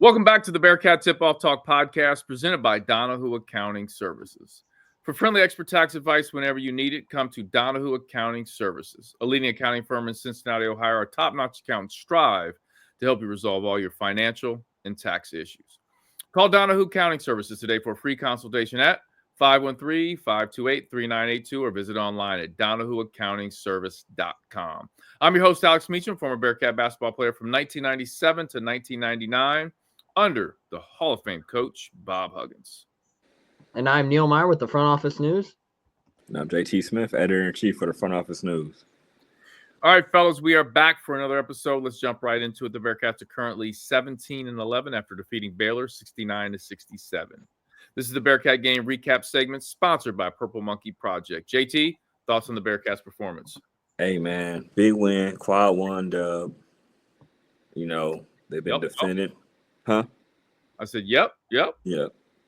Welcome back to the Bearcat Tip-Off Talk podcast presented by Donahue Accounting Services. For friendly expert tax advice whenever you need it, come to Donahue Accounting Services, a leading accounting firm in Cincinnati, Ohio. Our top-notch accountants strive to help you resolve all your financial and tax issues. Call Donahue Accounting Services today for a free consultation at 513-528-3982 or visit online at DonahueAccountingService.com. I'm your host, Alex Meacham, former Bearcat basketball player from 1997 to 1999. Under the Hall of Fame coach, Bob Huggins. And I'm Neil Meyer with the Front Office News. And I'm JT Smith, Editor-in-Chief for the Front Office News. All right, fellas, we are back for another episode. Let's jump right into it. The Bearcats are currently 17-11 after defeating Baylor 69-67. This is the Bearcat game recap segment sponsored by Purple Monkey Project. JT, thoughts on the Bearcats' performance? Hey, man, big win, quad one dub. You know, they've been defending. Huh? I said, yep.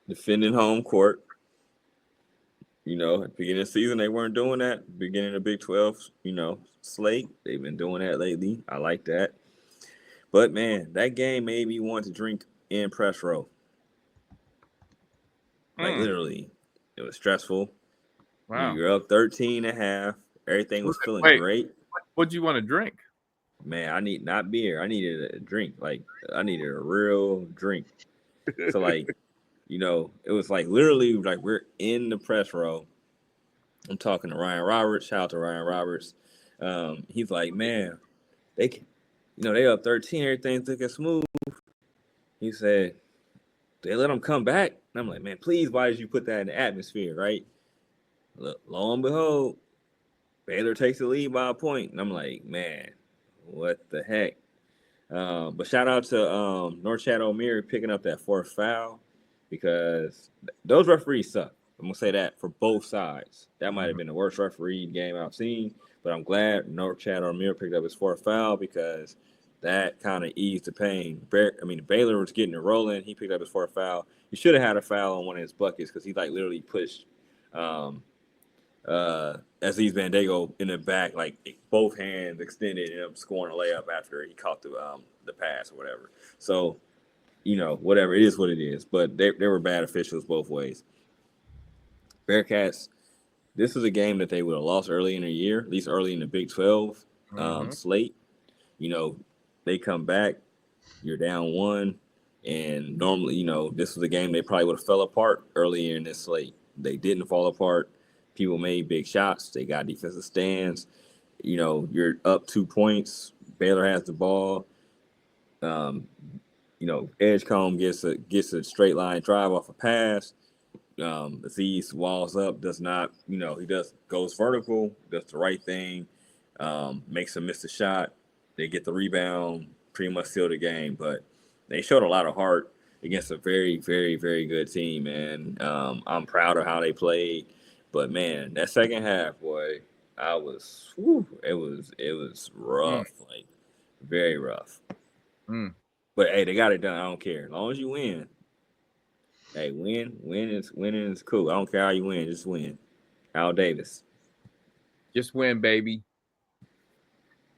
Defending home court. You know, at the beginning of the season, they weren't doing that. Beginning of Big 12, slate. They've been doing that lately. I like that. But, man, that game made me want to drink in press row. Like, literally, it was stressful. Wow. You were up 13.5. Everything was feeling great. What'd you want to drink? Man, I need not beer. I needed a drink. Like, I needed a real drink. So, like, it was like literally like we're in the press row. I'm talking to Ryan Roberts. Shout out to Ryan Roberts. He's like, man, they can, they up 13. Everything's looking smooth. He said, they let them come back. And I'm like, man, please, why did you put that in the atmosphere, right? Look, lo and behold, Baylor takes the lead by a point. And I'm like, man, what the heck? But shout out to Norchad O'Meara picking up that fourth foul because those referees suck. I'm going to say that for both sides. That might have been the worst referee game I've seen, but I'm glad Norchad O'Meara picked up his fourth foul because that kind of eased the pain. Baylor was getting it rolling. He picked up his fourth foul. He should have had a foul on one of his buckets because he literally pushed Aziz Bandago in the back, like both hands extended, and him scoring a layup after he caught the pass or whatever. So, whatever, it is what it is. But they were bad officials both ways. Bearcats, this is a game that they would have lost early in the year, at least early in the Big 12 slate. They come back, you're down one, and normally, this was a game they probably would have fell apart earlier in this slate. They didn't fall apart. People made big shots. They got defensive stands. You're up 2 points. Baylor has the ball. Edgecombe gets a straight line drive off a pass. Aziz walls up, does not, goes vertical, does the right thing, makes them miss the shot. They get the rebound, pretty much seal the game. But they showed a lot of heart against a very, very, very good team, man. I'm proud of how they played. But, man, that second half, boy, it was rough, like very rough. But, hey, they got it done. I don't care. As long as you win. Hey, winning is cool. I don't care how you win. Just win. Al Davis. Just win, baby.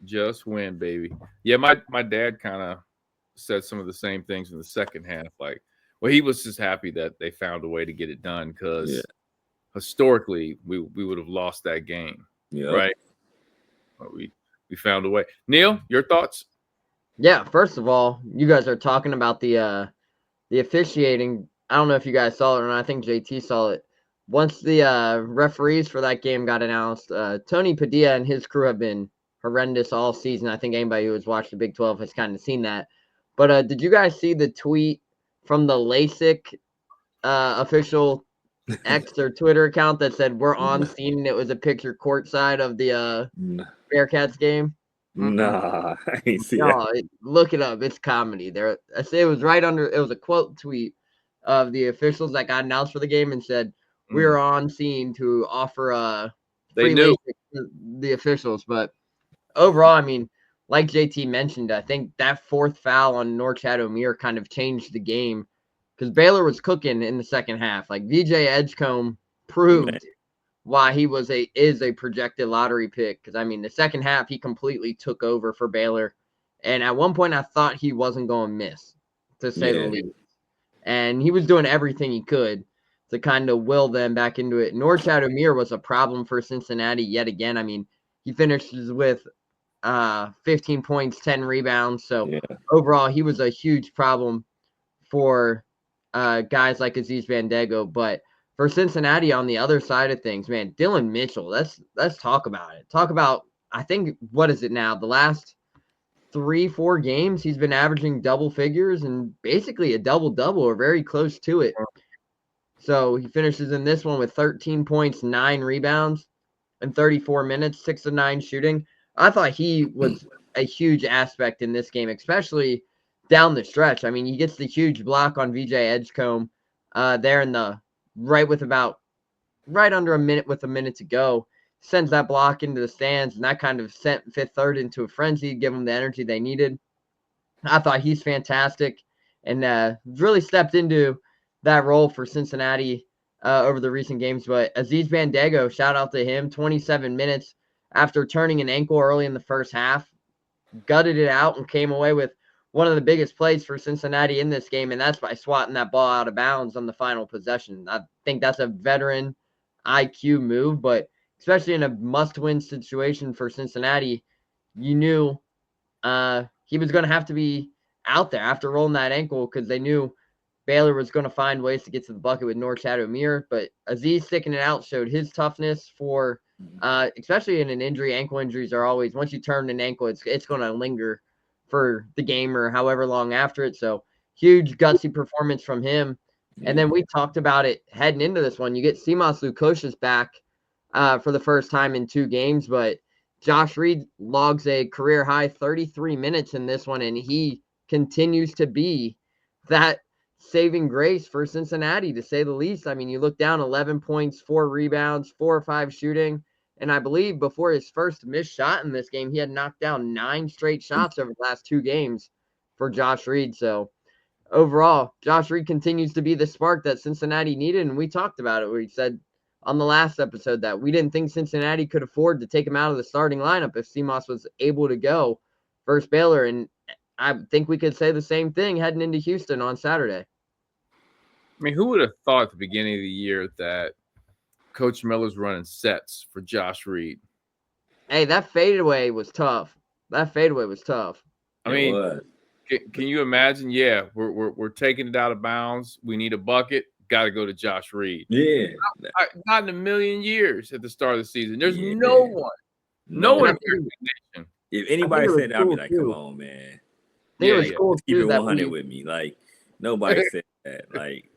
Just win, baby. Yeah, my dad kind of said some of the same things in the second half. Like, well, he was just happy that they found a way to get it done because historically we would have lost that game. Yep. Right? But we found a way. Neil, your thoughts? Yeah, first of all, you guys are talking about the officiating. I don't know if you guys saw it or not. I think JT saw it. Once the referees for that game got announced, Tony Padilla and his crew have been horrendous all season. I think anybody who has watched the Big 12 has kind of seen that. But did you guys see the tweet from the LASIK official X or Twitter account that said we're on scene, and it was a picture courtside of the Bearcats game? Nah, I ain't see that. Look it up. It's comedy. There, I say it was right under. It was a quote tweet of the officials that got announced for the game and said we are on scene to offer free LASIK to the officials. But overall, I mean, like JT mentioned, I think that fourth foul on Norchad O'Meara kind of changed the game because Baylor was cooking in the second half. Like VJ Edgecombe proved why he is a projected lottery pick. Because I mean, the second half he completely took over for Baylor, and at one point I thought he wasn't going to miss. to say the least. And he was doing everything he could to kind of will them back into it. Norchad Amir was a problem for Cincinnati yet again. I mean, he finishes with 15 points, 10 rebounds. So overall, he was a huge problem for guys like Aziz Bandego. But for Cincinnati on the other side of things, man, Dylan Mitchell, let's talk about it. Talk about, I think, what is it now? The last 3-4 games, he's been averaging double figures and basically a double-double or very close to it. So he finishes in this one with 13 points, 9 rebounds in 34 minutes, 6 of 9 shooting. I thought he was a huge aspect in this game, especially down the stretch. I mean, he gets the huge block on VJ Edgecombe there in the right under a minute with a minute to go. Sends that block into the stands, and that kind of sent Fifth Third into a frenzy, give them the energy they needed. I thought he's fantastic and really stepped into that role for Cincinnati over the recent games. But Aziz Bandego, shout out to him, 27 minutes after turning an ankle early in the first half, gutted it out and came away with one of the biggest plays for Cincinnati in this game, and that's by swatting that ball out of bounds on the final possession. I think that's a veteran IQ move, but especially in a must-win situation for Cincinnati, you knew he was going to have to be out there after rolling that ankle because they knew Baylor was going to find ways to get to the bucket with Norchad Amir. But Aziz sticking it out showed his toughness for, especially in an injury. Ankle injuries are always, once you turn an ankle, it's going to linger for the game or however long after it. So huge gutsy performance from him. And then we talked about it heading into this one. You get Simas Lukosius back for the first time in 2 games, but Josh Reed logs a career high 33 minutes in this one, and he continues to be that saving grace for Cincinnati, to say the least. I mean, you look down 11 points, 4 rebounds, 4 or 5 shooting, and I believe before his first missed shot in this game, he had knocked down 9 straight shots over the last 2 games for Josh Reed. So overall, Josh Reed continues to be the spark that Cincinnati needed, and we talked about it. We said on the last episode that we didn't think Cincinnati could afford to take him out of the starting lineup if Simas was able to go versus Baylor, and I think we could say the same thing heading into Houston on Saturday. I mean, who would have thought at the beginning of the year that Coach Miller's running sets for Josh Reed? Hey, that fadeaway was tough. I mean, can you imagine? Yeah, we're taking it out of bounds. We need a bucket. Got to go to Josh Reed. Yeah. Not in a million years at the start of the season. There's no one in the nation. If anybody said that, I'd be like, come on, man. Cool keep it 100 with me. Like, nobody said that.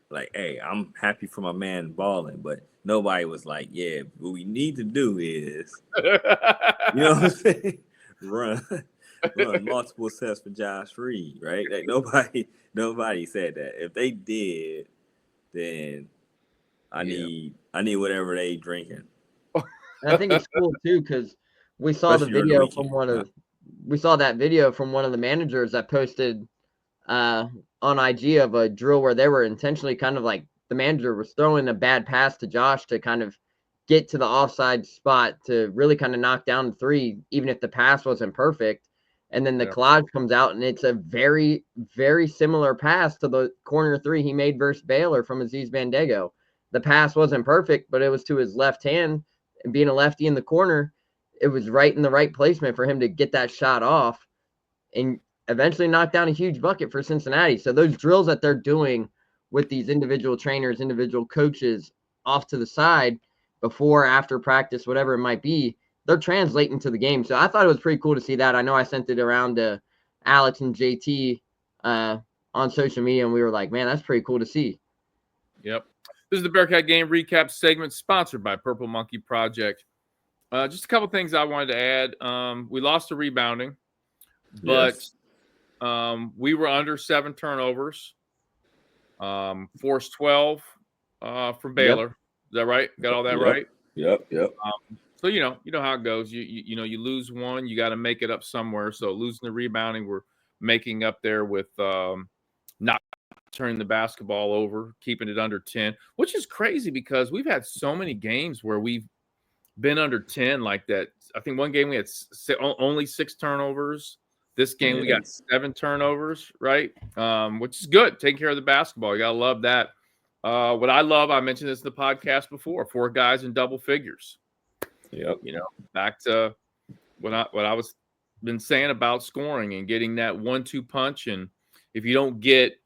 Like, hey, I'm happy for my man balling, but nobody was like, yeah, what we need to do is, you know what I'm saying? Run multiple sets for Josh Reed, right? Like, nobody said that. If they did, then I need whatever they drinking. And I think it's cool too because we saw the video from one of the managers that posted on IG of a drill where they were intentionally kind of like the manager was throwing a bad pass to Josh to kind of get to the offside spot to really kind of knock down the 3, even if the pass wasn't perfect. And then the collage comes out, and it's a very, very similar pass to the corner 3 he made versus Baylor from Aziz Bandego. The pass wasn't perfect, but it was to his left hand. And being a lefty in the corner, it was right in the right placement for him to get that shot off and eventually knock down a huge bucket for Cincinnati. So those drills that they're doing with these individual trainers, individual coaches off to the side before, after practice, whatever it might be, they're translating to the game. So I thought it was pretty cool to see that. I know I sent it around to Alex and JT on social media, and we were like, man, that's pretty cool to see. Yep. This is the Bearcat Game Recap segment sponsored by Purple Monkey Project. Just a couple things I wanted to add. We lost the rebounding, but we were under 7 turnovers, forced 12 from Baylor. Yep. Is that right? Got all that right? Yep. So you know how it goes. You know you lose one, you got to make it up somewhere. So losing the rebounding, we're making up there with not turning the basketball over, keeping it under 10, which is crazy because we've had so many games where we've been under 10 like that. I think one game we had only 6 turnovers. This game, we got 7 turnovers, right? Which is good. Taking care of the basketball. You got to love that. What I love, I mentioned this in the podcast before, 4 guys in double figures. Yep. You know, back to what I was been saying about scoring and getting that 1-2 punch. And if you don't get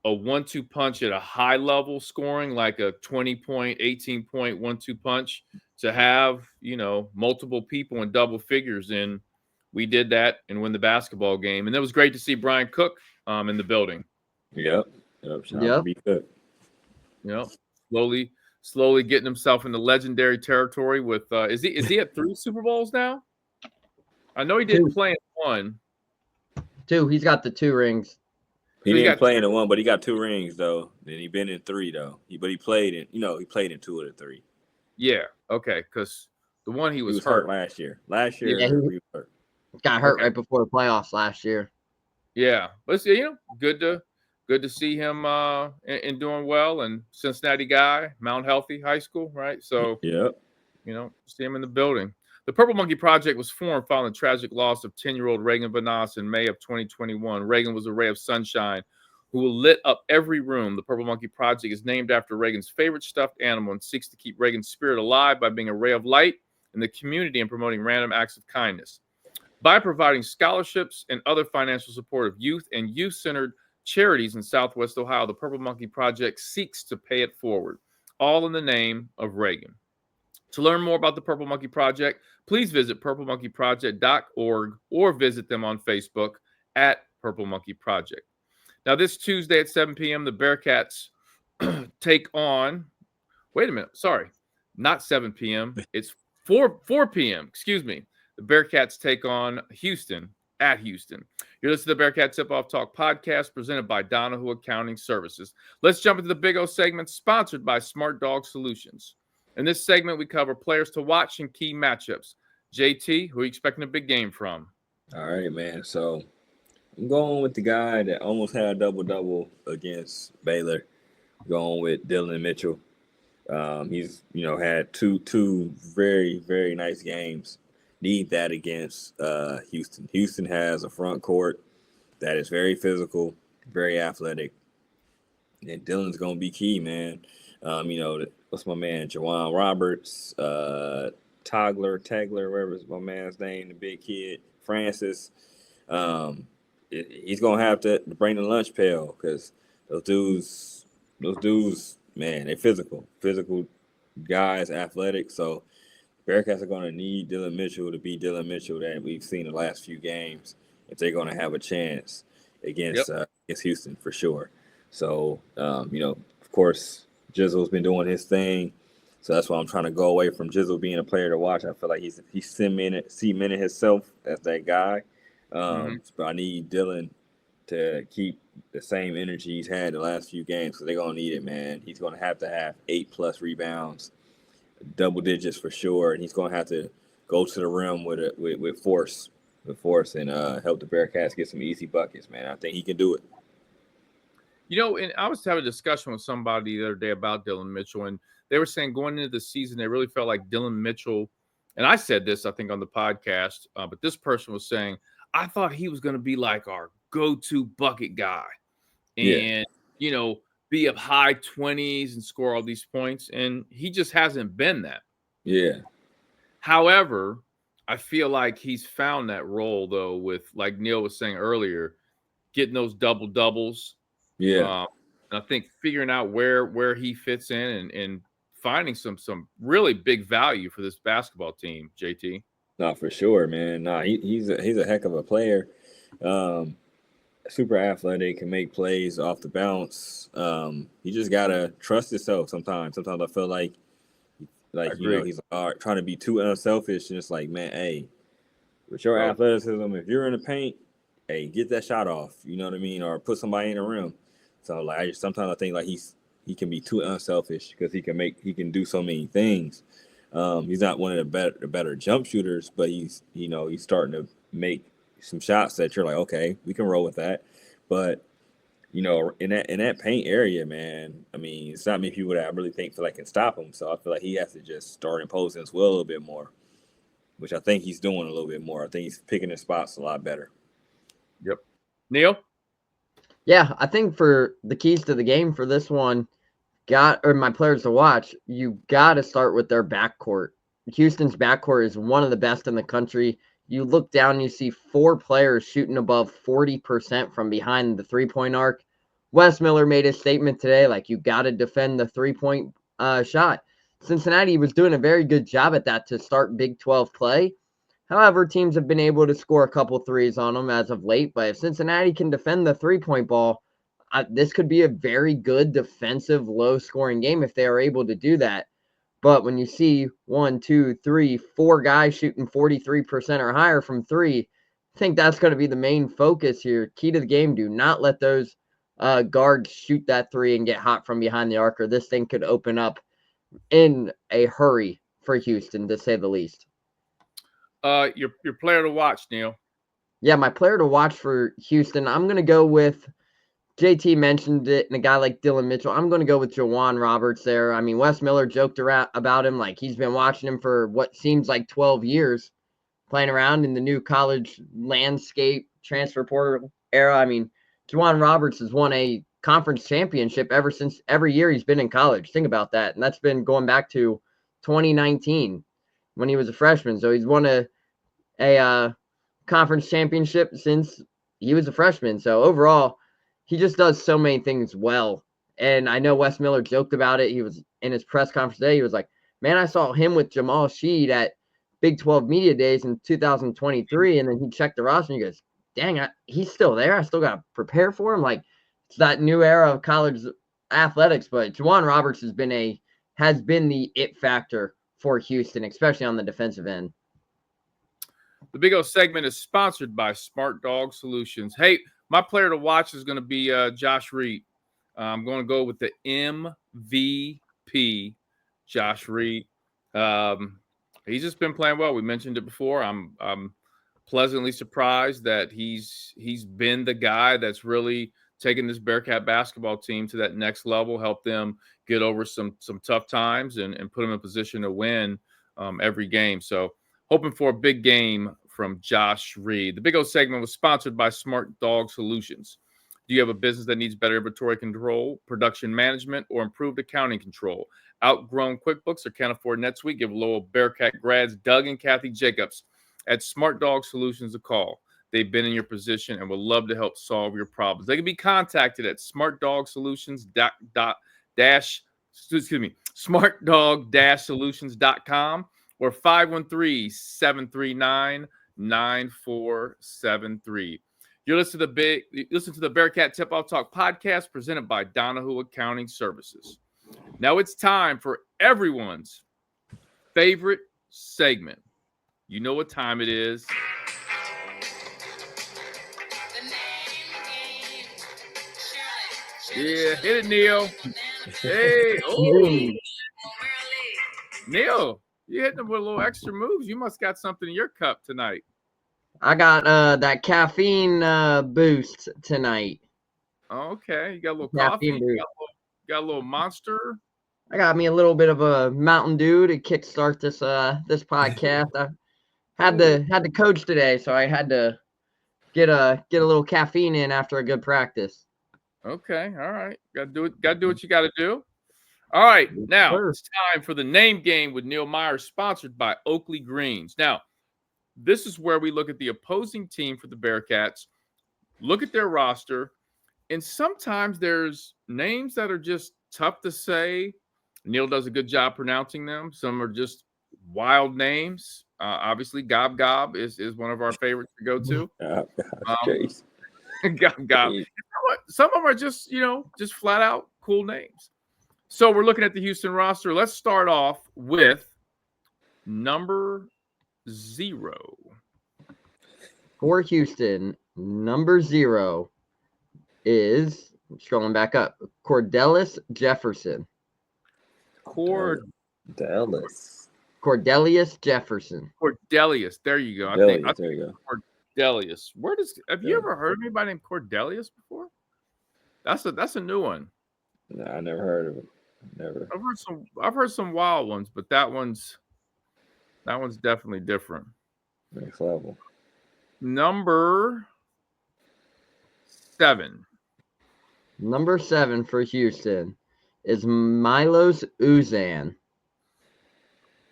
a 1-2 punch at a high level scoring, like a 20-point, 18-point 1-2 punch, to have, you know, multiple people in double figures. And we did that and win the basketball game. And it was great to see Brian Cook in the building. Yep. Shout out to B Cook. You know, slowly getting himself into legendary territory with is he at 3 Super Bowls now? I know he didn't play in 1. 2. He's got the 2 rings. He didn't play in the 1, but he got 2 rings though. Then he been in 3 though. But he played in 2 of the 3. Yeah. Okay. Because the one he was hurt last year. Last year, yeah, he was hurt. Got hurt right before the playoffs last year. Yeah, but you know, good to see him and doing well. And Cincinnati guy, Mount Healthy High School, right? So yeah, you know, see him in the building. The Purple Monkey Project was formed following the tragic loss of 10-year-old Reagan Vanas in May of 2021. Reagan was a ray of sunshine who lit up every room. The Purple Monkey Project is named after Reagan's favorite stuffed animal and seeks to keep Reagan's spirit alive by being a ray of light in the community and promoting random acts of kindness. By providing scholarships and other financial support of youth and youth-centered charities in Southwest Ohio, the Purple Monkey Project seeks to pay it forward, all in the name of Reagan. To learn more about the Purple Monkey Project, please visit purplemonkeyproject.org or visit them on Facebook at Purple Monkey Project. Now, this Tuesday at 7 p.m., the Bearcats take on – wait a minute. Sorry. Not 7 p.m. It's 4 p.m. Excuse me. The Bearcats take on Houston at Houston. You're listening to the Bearcat Tip-Off Talk podcast presented by Donahue Accounting Services. Let's jump into the Big O segment sponsored by Smart Dog Solutions. In this segment, we cover players to watch and key matchups. JT, who are you expecting a big game from? All right, man. So I'm going with the guy that almost had a double-double against Baylor, going with Dylan Mitchell. He's, had two very, very nice games. Need that against Houston. Houston has a front court that is very physical, very athletic. And Dylan's going to be key, man. What's my man? Jawan Roberts, Tagler, whatever's my man's name, the big kid, Francis. He's going to have to bring the lunch pail because those dudes, man, they're physical guys, athletic. So Bearcats are going to need Dylan Mitchell to be Dylan Mitchell that we've seen the last few games if they're going to have a chance against Houston for sure. So, of course, Jizzle's been doing his thing. So that's why I'm trying to go away from Jizzle being a player to watch. I feel like he's cemented himself as that guy. But I need Dylan to keep the same energy he's had the last few games because they're going to need it, man. He's going to have 8+ rebounds, double digits for sure, and he's going to have to go to the rim with force and help the Bearcats get some easy buckets, man. I think he can do it. And I was having a discussion with somebody the other day about Dylan Mitchell, and they were saying going into the season, they really felt like Dylan Mitchell, and I said this, I think, on the podcast, but this person was saying, I thought he was going to be like our go-to bucket guy and, be up high 20s and score all these points, and he just hasn't been that. Yeah. However, I feel like he's found that role, though, with, like Neil was saying earlier, getting those double-doubles. Yeah. And I think figuring out where he fits in and finding some really big value for this basketball team, JT. No, for sure, man. No, he's a heck of a player. Super athletic, can make plays off the bounce. You just gotta trust yourself sometimes. Sometimes I feel like he's trying to be too unselfish, and it's like, man, hey, with your athleticism, if you're in the paint, hey, get that shot off. You know what I mean? Or put somebody in the rim. So sometimes I think like he can be too unselfish because he can do so many things. He's not one of the better jump shooters, but he's starting to make some shots that you're like, okay, we can roll with that. But in that paint area, man, I mean, it's not many people that I really feel like can stop him. So I feel like he has to just start imposing his will a little bit more, which I think he's doing a little bit more. I think he's picking his spots a lot better. Yep. Neil? Yeah, I think for the keys to the game for this one, my players to watch, you got to start with their backcourt. Houston's backcourt is one of the best in the country. You look down, you see 4 players shooting above 40% from behind the three-point arc. Wes Miller made a statement today, like, you got to defend the three-point shot. Cincinnati was doing a very good job at that to start Big 12 play. However, teams have been able to score a couple threes on them as of late, but if Cincinnati can defend the three-point ball, this could be a very good defensive, low-scoring game if they are able to do that. But when you see 1, 2, 3, 4 guys shooting 43% or higher from three, I think that's going to be the main focus here. Key to the game, do not let those guards shoot that three and get hot from behind the arc, or this thing could open up in a hurry for Houston, to say the least. Your player to watch, Neil. Yeah, my player to watch for Houston, I'm going to go with, JT mentioned it, and a guy like Dylan Mitchell. I'm going to go with Juwan Roberts there. I mean, Wes Miller joked around about him like he's been watching him for what seems like 12 years, playing around in the new college landscape, transfer portal era. I mean, Juwan Roberts has won a conference championship every year he's been in college. Think about that. And that's been going back to 2019 when he was a freshman. So he's won a conference championship since he was a freshman. So overall, he just does so many things well. And I know Wes Miller joked about it. He was in his press conference today. He was like, man, I saw him with Jamal Sheed at Big 12 Media Days in 2023. And then he checked the roster and he goes, dang, he's still there. I still got to prepare for him. Like, it's that new era of college athletics. But Juwan Roberts has been the it factor for Houston, especially on the defensive end. The Big O segment is sponsored by Smart Dog Solutions. Hey, my player to watch is going to be Josh Reed. I'm going to go with the MVP, Josh Reed. He's just been playing well. We mentioned it before. I'm pleasantly surprised that he's been the guy that's really taken this Bearcat basketball team to that next level, helped them get over some tough times and put them in a position to win every game. So hoping for a big game from Josh Reed. The Big O segment was sponsored by Smart Dog Solutions. Do you have a business that needs better inventory control, production management, or improved accounting control? Outgrown QuickBooks or can't afford NetSuite? Give Lowell Bearcat grads Doug and Kathy Jacobs at Smart Dog Solutions a call. They've been in your position and would love to help solve your problems. They can be contacted at smartdog-solutions.com or 513-739-9473. You listen to the Bearcat Tip-Off Talk podcast presented by Donahue Accounting Services. Now it's time for everyone's favorite segment. You know what time it is. Yeah, hit it, Neil. Hey, oh, Neil, you hitting them with a little extra moves. You must got something in your cup tonight. I got that caffeine boost tonight. Okay, you got a little coffee. You got a little Monster. I got me a little bit of a Mountain Dew to kickstart this podcast. I had to coach today, so I had to get a little caffeine in after a good practice. Okay, all right. Got to do what you got to do. All right, now it's time for the name game with Neil Meyer, sponsored by Oakley Greens. Now, this is where we look at the opposing team for the Bearcats, look at their roster, and sometimes there's names that are just tough to say. Neil does a good job pronouncing them. Some are just wild names. Obviously, Gob Gob is one of our favorites to go to. Gob Gob. Some of them are just flat out cool names. So we're looking at the Houston roster. Let's start off with number 0. For Houston, number 0 is, scrolling back up, Cordelius Jefferson. Cordelius Jefferson. Cordelius. There you go. There you go. Cordelius. Have you ever heard anybody named Cordelius before? That's a new one. No, I never heard of it. Never. I've heard some wild ones, but that one's definitely different. Next level. Number 7. Number 7 for Houston is Milos Uzan.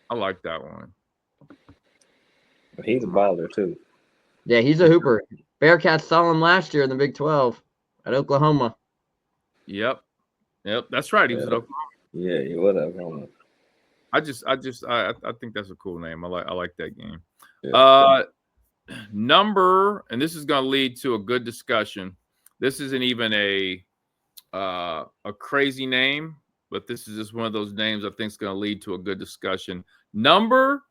I like that one. He's a baller too. Yeah, he's a hooper. Bearcats saw him last year in the Big 12 at Oklahoma. Yep. That's right. He was at Oklahoma. Yeah, he was at Oklahoma. I think that's a cool name. I like that game. Yeah. And this is going to lead to a good discussion. This isn't even a crazy name, but this is just one of those names I think is going to lead to a good discussion. Number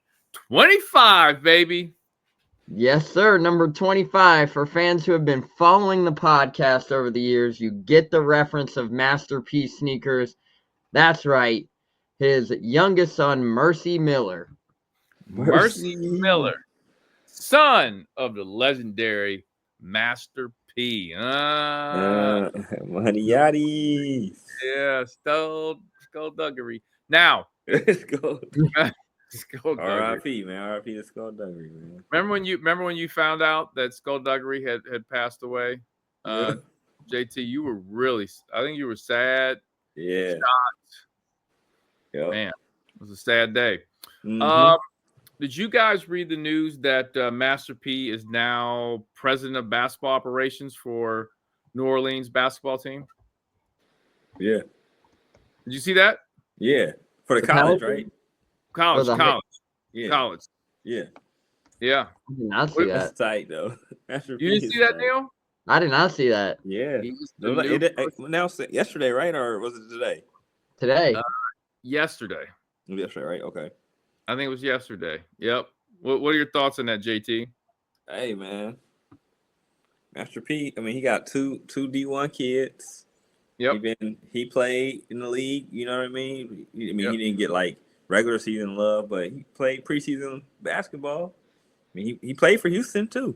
25, baby. Yes, sir. Number 25. For fans who have been following the podcast over the years, you get the reference of Masterpiece sneakers. That's right. His youngest son, Mercy Miller. Mercy Miller, son of the legendary Master P. Money yaddies. Yeah, skullduggery. Now, R.I.P. man. R.I.P. to skullduggery, man. Remember when you found out that skullduggery had passed away? Yeah. JT, you were I think you were sad. Yeah. Shocked. Yep. Man, it was a sad day. Mm-hmm. Did you guys read the news that Master P is now president of basketball operations for New Orleans basketball team? Yeah. Did you see that? Yeah. For the college, right? College. Yeah. College. Yeah. I did not see that. That's tight, though. You didn't see that, Neil? I did not see that. Yeah. Yesterday, right? Or was it today? Today. Yesterday. Yesterday, right? Okay. I think it was yesterday. Yep. What are your thoughts on that, JT? Hey, man. Master P, I mean, he got two D1 kids. Yep. He played in the league, you know what I mean? He didn't get like regular season love, but he played preseason basketball. I mean, he played for Houston too.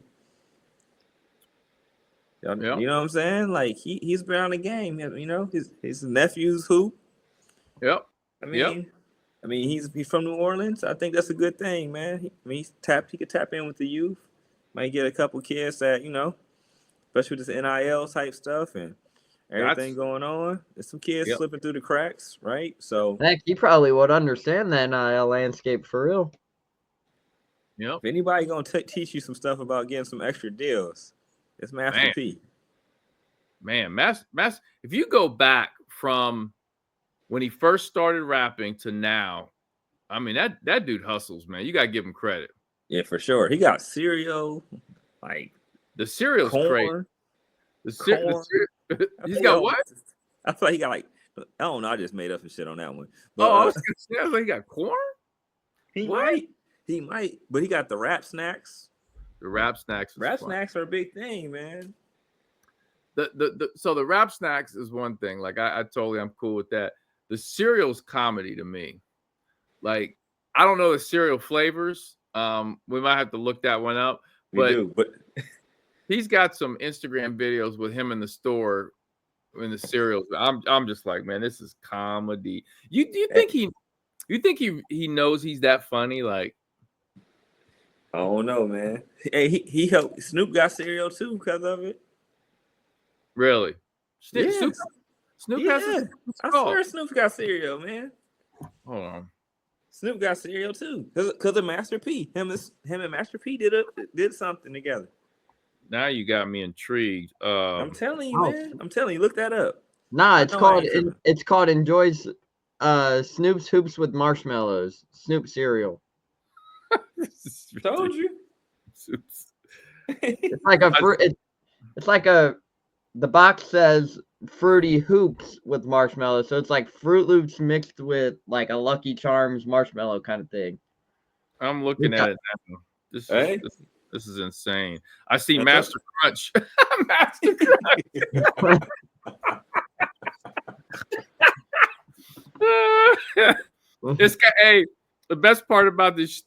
You know what I'm saying? Like he's been on the game. You know, his nephew's hoop. Yep. I mean, he's from New Orleans. I think that's a good thing, man. He could tap in with the youth. Might get a couple kids that, you know, especially with this NIL type stuff and everything going on. There's some kids slipping through the cracks, right? So heck, he probably would understand the NIL landscape for real. Yep. If anybody gonna teach you some stuff about getting some extra deals, it's Master P. Man, Master. If you go back from when he first started rapping to now, I mean that dude hustles, man. You gotta give him credit. Yeah, for sure. He got cereal, like the cereal's corn. Crazy. He's got what? I feel like he got like I don't know. I just made up some shit on that one. But, I was gonna say, like he got corn. He might, but he got the rap snacks. The rap snacks. Snacks are a big thing, man. So the rap snacks is one thing. Like I'm cool with that. The cereal's comedy to me. Like I don't know the cereal flavors. We might have to look that one up. But he's got some Instagram videos with him in the store in the cereals. I'm just like, man, this is comedy. You think he knows he's that funny? Like, I don't know, man. Hey, he helped. Snoop got cereal too because of it. Really? Yes. Snoop has. I swear Snoop got cereal, man. Hold on. Snoop got cereal too because of Master P. Him and Master P did something together. Now you got me intrigued. I'm telling you, man. I'm telling you, look that up. Nah, it's called Enjoy's Snoop's Hoops with Marshmallows. Snoop cereal. Told you. It's like a fruit. It's like the box says Fruity Hoops with marshmallows, so it's like Fruit Loops mixed with like a Lucky Charms marshmallow kind of thing. I'm looking at it now. This is insane. I see Master Crunch. Master Crunch. This guy, hey, the best part about this,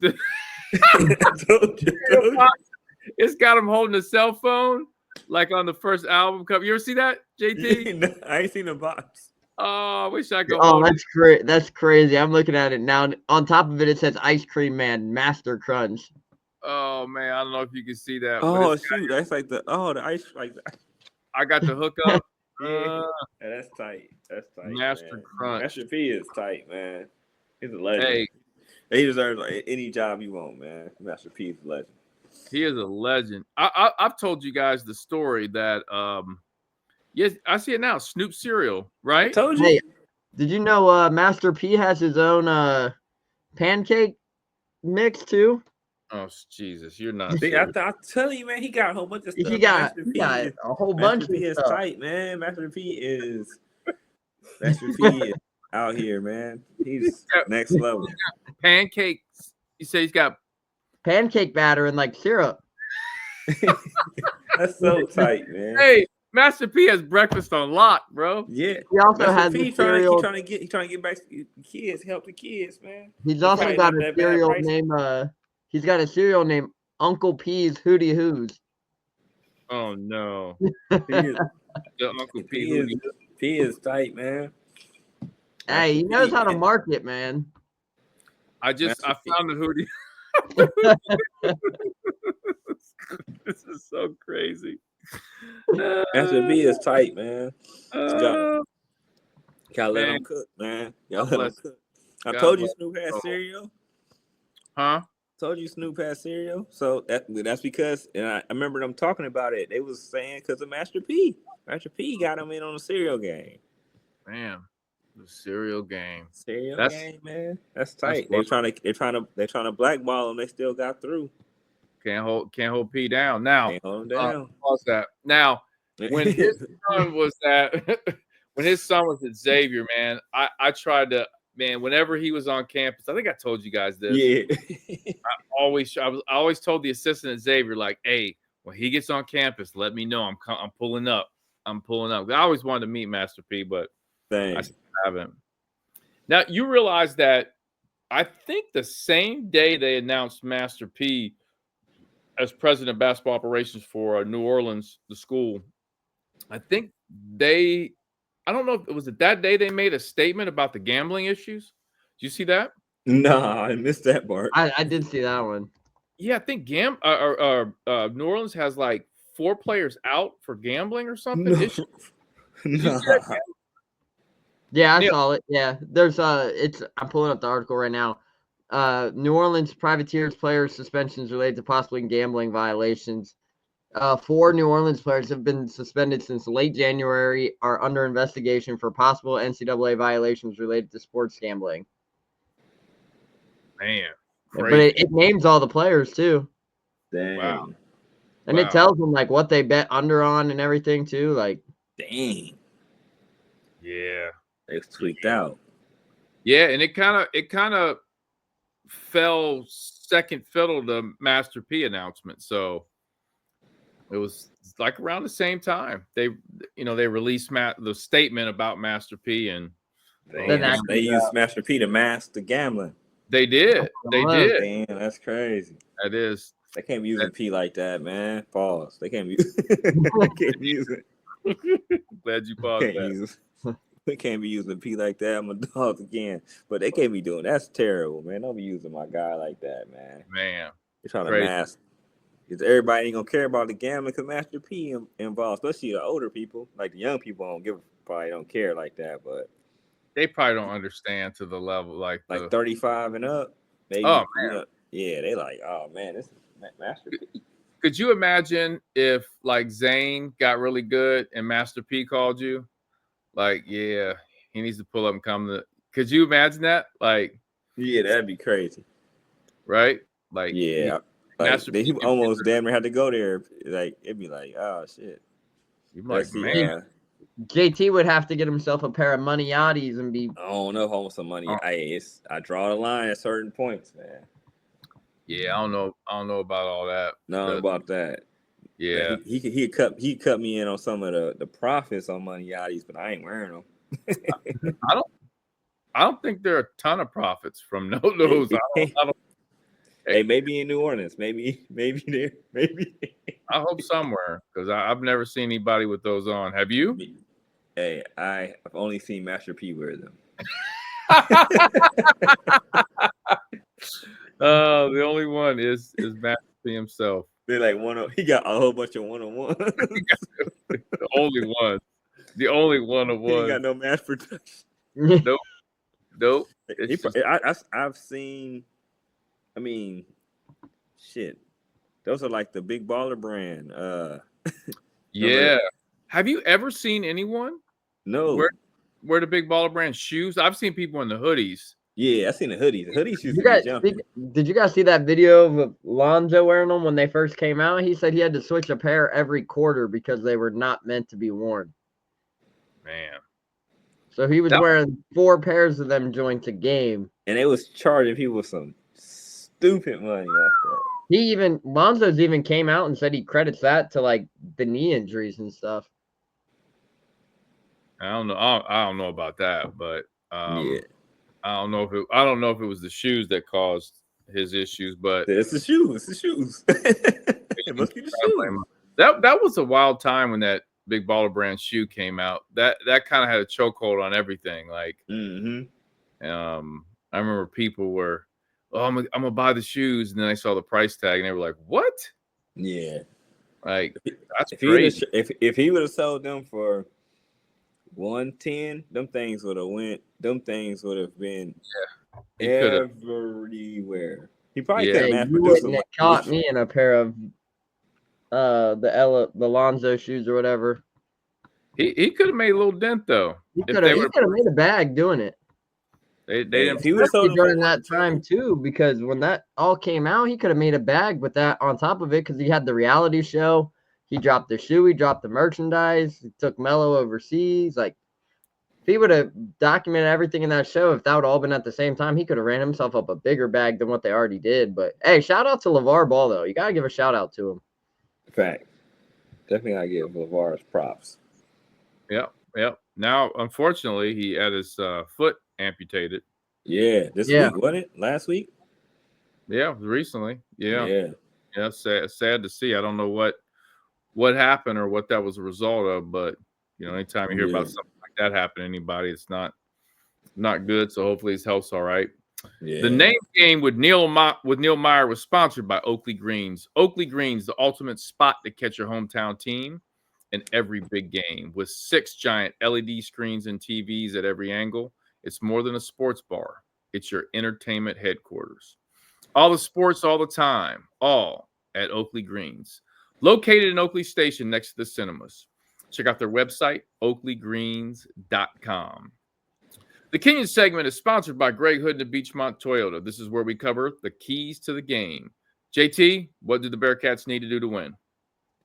it's got him holding a cell phone like on the first album cover. You ever see that, JT? No, I ain't seen the box. Oh, I wish I could. Oh, that's great. That's crazy. I'm looking at it now. On top of it, it says Ice Cream Man Master Crunch. Oh man, I don't know if you can see that. Oh shoot, that's like the ice like that. I got the hookup. Yeah, that's tight. That's tight. Master man. Crunch. Master P is tight, man. He's a legend. Hey, he deserves any job you want, man. Master P is a legend. he is a legend. I've told you guys the story that yes, I see it now. Snoop cereal, right? I told you. Hey, did you know Master P has his own pancake mix too? Oh Jesus, you're not. See, serious. I tell you, man, he got a whole bunch of stuff. He got Master P is, a whole bunch Master P of is stuff. tight, man. Master P is out here, man. He's next level. Pancakes. You say he's got. Pancake batter and like syrup. That's so tight, man. Hey, Master P has breakfast on lock, bro. Yeah. He also Master has P a cereal. trying to get back to the kids, help the kids, man. He's also probably got not a that bad cereal price. named he's got a cereal named Uncle P's Hootie Hoos. Oh no, P is, the Uncle P. P is tight, man. Hey, he knows how to market, man. I Master P. found the hoodie. This is so crazy. Master P is tight, man. Gotta let man. him cook, man. Y'all God let him bless. cook. I God told you bless. Snoop had cereal. Huh? Told you Snoop had cereal. So that's because, and I remember them talking about it. They was saying because of Master P. Master P got him in on the cereal game. Man, the cereal game. Cereal game, man. That's tight. That's They're trying to blackball him. They still got through. Can't hold P down. Now, Can't hold him down. pause that. Now, when his son was at Xavier, man, I tried to, man, whenever he was on campus, I think I told you guys this. Yeah. I always told the assistant at Xavier, like, hey, when he gets on campus, let me know. I'm pulling up. I always wanted to meet Master P, but I still haven't. Now, you realize that I think the same day they announced Master P as president of basketball operations for New Orleans, the school, I think I don't know if it was that day they made a statement about the gambling issues. Did you see that? Nah, I missed that part. I did see that one. Yeah, I think New Orleans has like 4 players out for gambling or something. No. Nah. Yeah, I Neil. saw it. Yeah, there's I'm pulling up the article right now. New Orleans privateers players suspensions related to possibly gambling violations. 4 New Orleans players have been suspended since late January, are under investigation for possible NCAA violations related to sports gambling. Man, but it names all the players too. Dang. Wow. And it tells them like what they bet under on and everything too. Like, dang. Yeah. They tweaked out. Yeah, and it kind of fell second fiddle to Master P announcement. So it was like around the same time they released the statement about Master P, and they used Master P to mask the gambling. They did. Damn, that's crazy. That is. They can't be using P like that, man. Pause. They can't be. They can't be using. Glad you paused that. They can't be using P like that. I'm a dog again, but they can't be doing. That's terrible, man. Don't be using my guy like that, man. Man, you're trying to mask. Because everybody ain't gonna care about the gambling because Master P involved, especially the older people. Like the young people probably don't care like that, but they probably don't understand to the level like 35 and up. They, oh man, yeah, they like, oh man, this is Master P. Could you imagine if like Zane got really good and Master P called you? Like, yeah, he needs to pull up and come to. Could you imagine that? Like, yeah, that'd be crazy, right? Like, yeah. Like he almost damn near had to go there. Like it'd be like, oh shit. Like, man. JT would have to get himself a pair of money yachties and be. I don't know if I want some money. I draw the line at certain points, man. Yeah, I don't know about all that. No, about that. Yeah, he cut me in on some of the profits on money yachties, but I ain't wearing them. I don't think there are a ton of profits from those. I don't. Hey, maybe in New Orleans, maybe there, maybe. I hope somewhere because I've never seen anybody with those on. Have you? Hey, I've only seen Master P wear them. The only one is Master P himself. They like he got a whole bunch of one-on-ones. The only one. The only one of He ain't one. got no mass production. Nope. Nope. I've seen. I mean, shit. Those are like the Big Baller brand. Yeah. Have you ever seen anyone No. wear the Big Baller brand shoes? I've seen people in the hoodies. Yeah, I seen the hoodies. The hoodies used to be jumping. Did you guys see that video of Lonzo wearing them when they first came out? He said he had to switch a pair every quarter because they were not meant to be worn. Man. So he was wearing 4 pairs of them joints a game. And they was charging people some stupid money off that. Lonzo's even came out and said he credits that to like the knee injuries and stuff. I don't know. I don't know about that, but yeah. I don't know if it was the shoes that caused his issues, but it's the shoes. It's the shoes. It must be the shoes. That was a wild time when that Big Baller brand shoe came out. That kind of had a chokehold on everything. Like, I remember people were, I'm gonna buy the shoes, and then I saw the price tag, and they were like, "What?" Yeah, like that's crazy. If he would have sold them for 110, them things would have went. Them things would have been everywhere. He probably could have mass produced them. Caught me in a pair of the Lonzo shoes or whatever. He could have made a little dent though. He could have made a bag doing it. They didn't. He was during that time too, because when that all came out, he could have made a bag with that on top of it because he had the reality show. He dropped the shoe. He dropped the merchandise. He took Melo overseas. Like, if he would have documented everything in that show, if that would all been at the same time, he could have ran himself up a bigger bag than what they already did. But hey, shout out to LeVar Ball though. You gotta give a shout out to him. Fact. Definitely gotta give LeVar's props. Yep. Now, unfortunately, he had his foot amputated. Yeah, this week, wasn't it? Last week? Yeah, recently. Yeah. Sad to see. I don't know what happened or what that was a result of, but anytime you hear about something like that happen to anybody, it's not good. So hopefully his health's all right. Yeah. The name game with Neil Meyer was sponsored by Oakley Greens. Oakley Greens, the ultimate spot to catch your hometown team in every big game, with 6 giant LED screens and TVs at every angle. It's more than a sports bar. It's your entertainment headquarters. All the sports all the time, all at Oakley Greens. Located in Oakley Station next to the cinemas. Check out their website, oakleygreens.com. The Kenyon segment is sponsored by Greg Hood and Beachmont Toyota. This is where we cover the keys to the game. JT, what do the Bearcats need to do to win?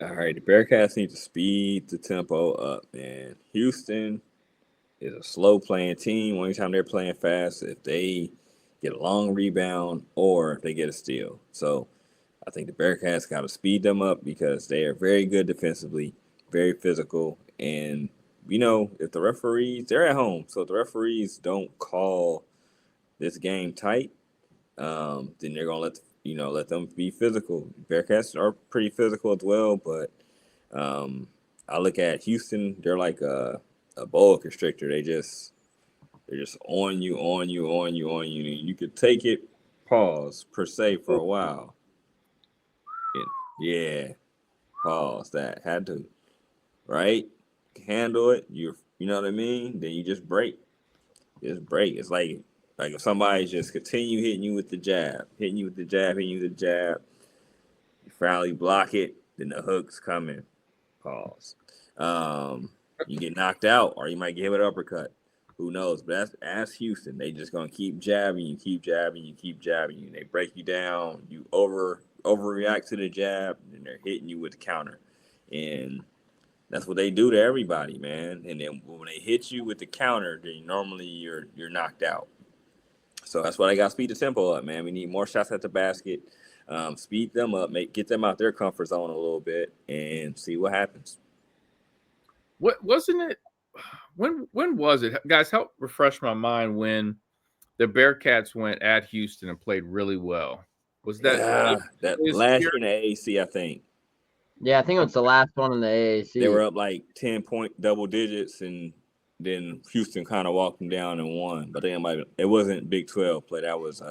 All right, the Bearcats need to speed the tempo up, man. Houston is a slow-playing team. Only time they're playing fast if they get a long rebound or if they get a steal. So I think the Bearcats got to speed them up because they are very good defensively, very physical. And, if the referees, they're at home. So if the referees don't call this game tight, then they're going to let them be physical. Bearcats are pretty physical as well, but I look at Houston, they're like a boa constrictor. They're just on you. You could take it, pause, per se, for a while. Pause that. Had to, right? Handle it. You know what I mean? Then you just break. It's like if somebody just continue hitting you with the jab. You finally block it, then the hook's coming. Pause. You get knocked out, or you might get hit with an uppercut. Who knows? But that's Houston. They just gonna keep jabbing you. They break you down. You overreact to the jab, and they're hitting you with the counter. And that's what they do to everybody, man. And then when they hit you with the counter, then normally you're knocked out. So that's why they got to speed the tempo up, man. We need more shots at the basket. Speed them up, get them out their comfort zone a little bit, and see what happens. What wasn't it? When was it, guys? Help refresh my mind. When the Bearcats went at Houston and played really well, was that that last year in the AAC? I think. Yeah, I think it was the last one in the AAC. They were up like 10-point double digits, and then Houston kind of walked them down and won. But it wasn't Big 12 play. That was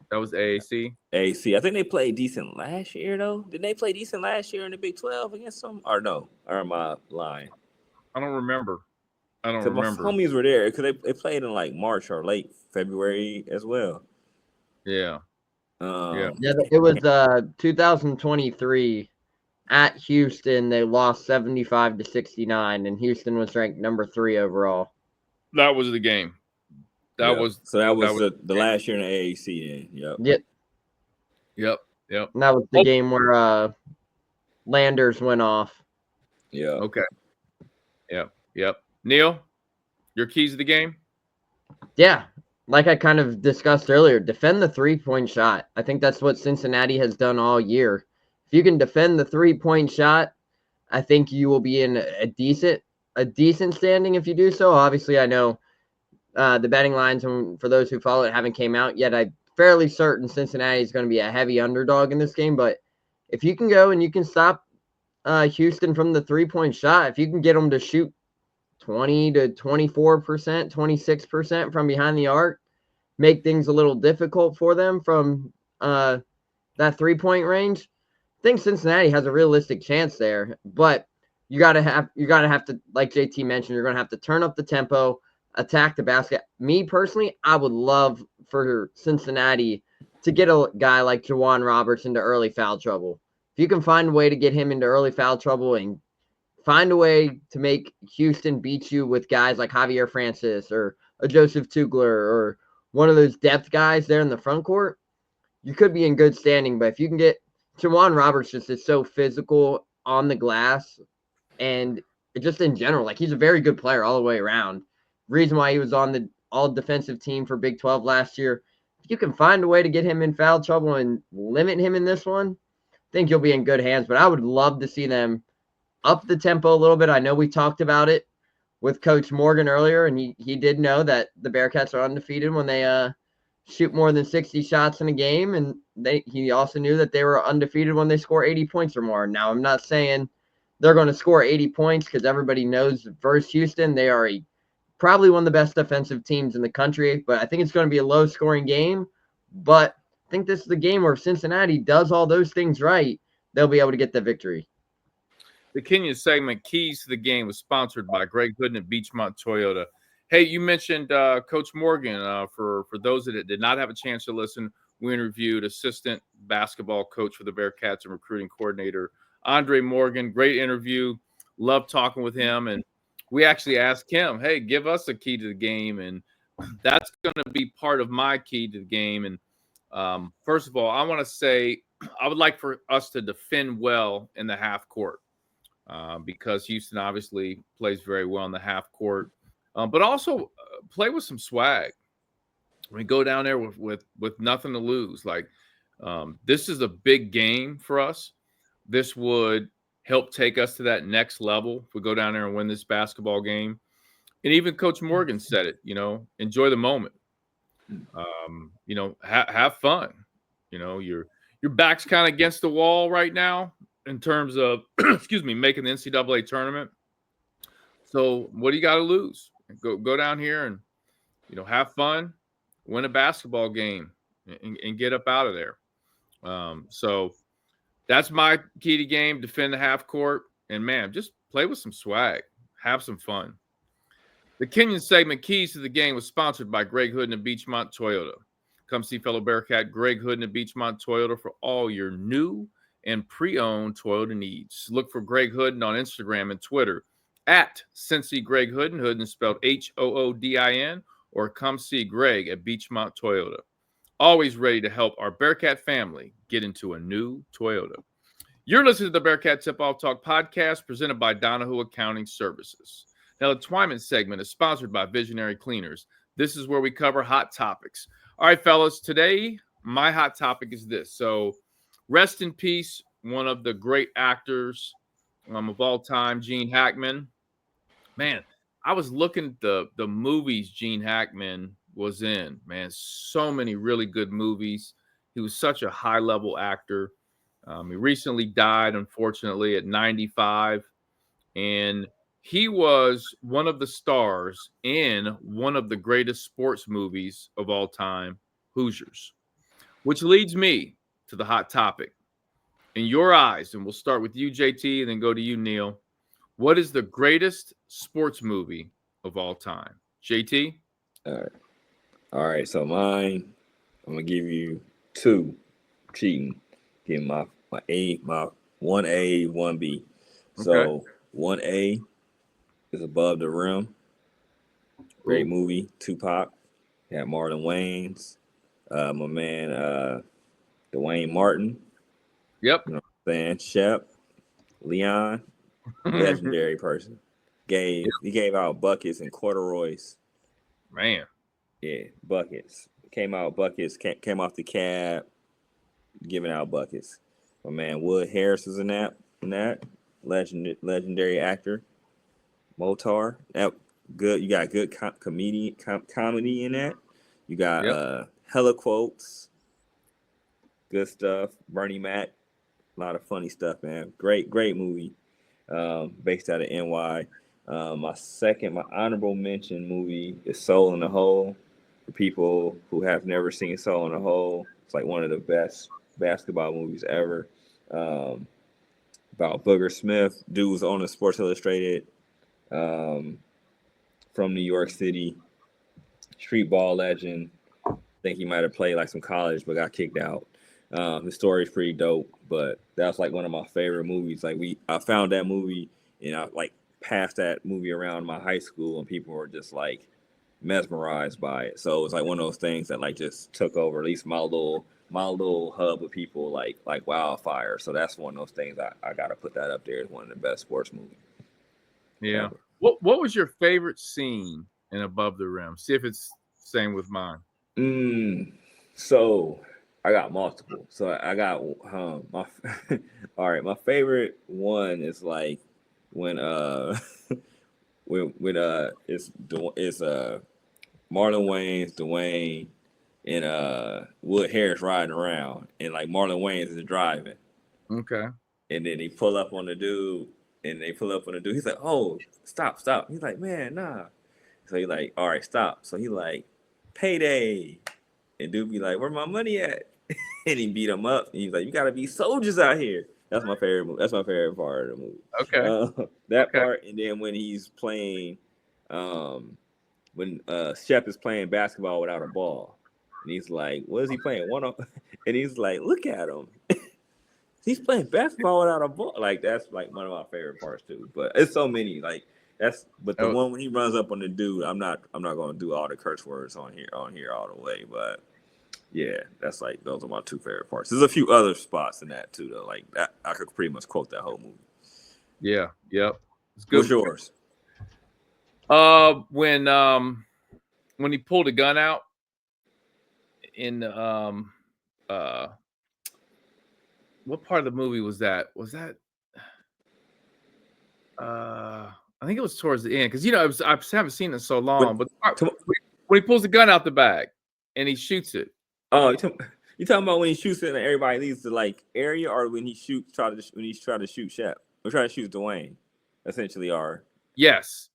That was AAC. AC. I think they played decent last year, though. Did they play decent last year in the Big 12 against them? Or no? Or am I lying? I don't remember. Because my homies were there. Because they played in like March or late February as well. Yeah. Yeah, it was 2023 at Houston. They lost 75-69, and Houston was ranked number 3 overall. That was the game. That was the last year in the AAC then. Yep. And that was the game where Landers went off. Yeah. Okay. Yep. Neil, your keys to the game? Yeah. Like I kind of discussed earlier, defend the 3-point shot. I think that's what Cincinnati has done all year. If you can defend the 3-point shot, I think you will be in a decent standing if you do so. Obviously, I know the betting lines, for those who follow it, haven't came out yet. I'm fairly certain Cincinnati is going to be a heavy underdog in this game. But if you can go and you can stop Houston from the 3-point shot, if you can get them to shoot 20 to 24%, 26% from behind the arc, make things a little difficult for them from that 3-point range, I think Cincinnati has a realistic chance there. But you gotta have to, like JT mentioned, you're gonna have to turn up the tempo, attack the basket. Me personally, I would love for Cincinnati to get a guy like Juwan Roberts into early foul trouble. If you can find a way to get him into early foul trouble and find a way to make Houston beat you with guys like Javier Francis or a Joseph Tugler or one of those depth guys there in the front court, you could be in good standing. But if you can get Juwan Roberts, just is so physical on the glass and just in general, like he's a very good player all the way around. Reason why he was on the all defensive team for Big 12 last year. If you can find a way to get him in foul trouble and limit him in this one, I think you'll be in good hands. But I would love to see them up the tempo a little bit. I know we talked about it with Coach Morgan earlier, and he did know that the Bearcats are undefeated when they shoot more than 60 shots in a game, and he also knew that they were undefeated when they score 80 points or more. Now, I'm not saying they're going to score 80 points because everybody knows versus Houston, they are probably one of the best defensive teams in the country, but I think it's going to be a low-scoring game. But I think this is the game where if Cincinnati does all those things right, they'll be able to get the victory. The Kenyon segment, Keys to the Game, was sponsored by Greg Hooden at Beachmont Toyota. Hey, you mentioned Coach Morgan. For those that did not have a chance to listen, we interviewed assistant basketball coach for the Bearcats and recruiting coordinator Andre Morgan. Great interview. Loved talking with him. And we actually asked him, hey, give us a key to the game. And that's going to be part of my key to the game. And first of all, I want to say I would like for us to defend well in the half court. Because Houston obviously plays very well in the half court, but also play with some swag. We go down there with nothing to lose. Like this is a big game for us. This would help take us to that next level if we go down there and win this basketball game. And even Coach Morgan said it. Enjoy the moment. Have fun. Your back's kind of against the wall right now in terms of, making the NCAA tournament. So what do you got to lose? Go down here and, have fun, win a basketball game, and get up out of there. So that's my key to game, defend the half court, and, man, just play with some swag. Have some fun. The Kenyon segment, Keys to the Game, was sponsored by Greg Hooden and Beachmont Toyota. Come see fellow Bearcat Greg Hooden and Beachmont Toyota for all your new and pre-owned Toyota needs. Look for Greg Hooden on Instagram and Twitter at Cincy Greg Hooden. Hooden is spelled Hoodin, or come see Greg at Beachmont Toyota. Always ready to help our Bearcat family get into a new Toyota. You're listening to the Bearcat Tip-Off Talk podcast presented by Donahue Accounting Services. Now, the Twyman segment is sponsored by Visionary Cleaners. This is where we cover hot topics. All right, fellas, today my hot topic is this. So, rest in peace, one of the great actors of all time, Gene Hackman. Man, I was looking at the movies Gene Hackman was in. Man, so many really good movies. He was such a high-level actor. He recently died, unfortunately, at 95. And he was one of the stars in one of the greatest sports movies of all time, Hoosiers. Which leads me to the hot topic. In your eyes, and we'll start with you, JT, and then go to you, Neil. What is the greatest sports movie of all time? JT? All right. So mine, I'm gonna give you two. Cheating. Give my 1A, 1B. So 1A is Above the Rim. Great movie. Tupac. Had Marlon Wayans. My man Dwayne Martin. Yep. You know what I'm saying? Shep. Leon. Legendary person. He gave out buckets and corduroys. Man. Yeah, buckets. Came out buckets, came off the cab, giving out buckets. My man Wood Harris was in that. Legendary actor. Motar. That good. You got good comedy in that. You got hella quotes. Good stuff. Bernie Mac. A lot of funny stuff, man. Great movie. Based out of NY. My honorable mention movie is Soul in the Hole. For people who have never seen Soul in the Hole, it's like one of the best basketball movies ever. About Booger Smith, dude was on the Sports Illustrated, from New York City, street ball legend. I think he might have played like some college, but got kicked out. His story is pretty dope, but that's like one of my favorite movies. Like I found that movie and I like passed that movie around my high school, and people were just like mesmerized by it. So it's like one of those things that like just took over at least my little hub of people like wildfire. So that's one of those things I gotta put that up there as one of the best sports movies. Yeah. Ever. What was your favorite scene in Above the Rim? See if it's the same with mine. So I got multiple. So I got my all right. My favorite one is like when it's Marlon Wayans, Dwayne, and Wood Harris riding around, and like Marlon Wayans is driving. Okay. And then they pull up on the dude, He's like, "Oh, stop!" He's like, "Man, nah." So he's like, "All right, stop." So he like, "Payday," and dude be like, "Where my money at?" And he beat him up. And he's like, "You gotta be soldiers out here." That's my favorite movie. That's my favorite part of the movie. Okay. That part, and then when he's playing, when Shep is playing basketball without a ball, and he's like, "What is he playing? One up?" And he's like, "Look at him. He's playing basketball without a ball." Like that's like one of my favorite parts too. But it's so many. Like but the one when he runs up on the dude, I'm not gonna do all the curse words on here all the way, but. Yeah, that's like those are my two favorite parts. There's a few other spots in that too, though. Like that, I could pretty much quote that whole movie. Yeah, yep. It's good. What's yours? When he pulled a gun out in what part of the movie was that? Was that I think it was towards the end, because I haven't seen it so long. But when he pulls the gun out the bag and he shoots it. Oh, you talking about when he shoots it and everybody leaves the like area, or when he's trying to shoot Shep or try to shoot Dwayne, essentially, are yes.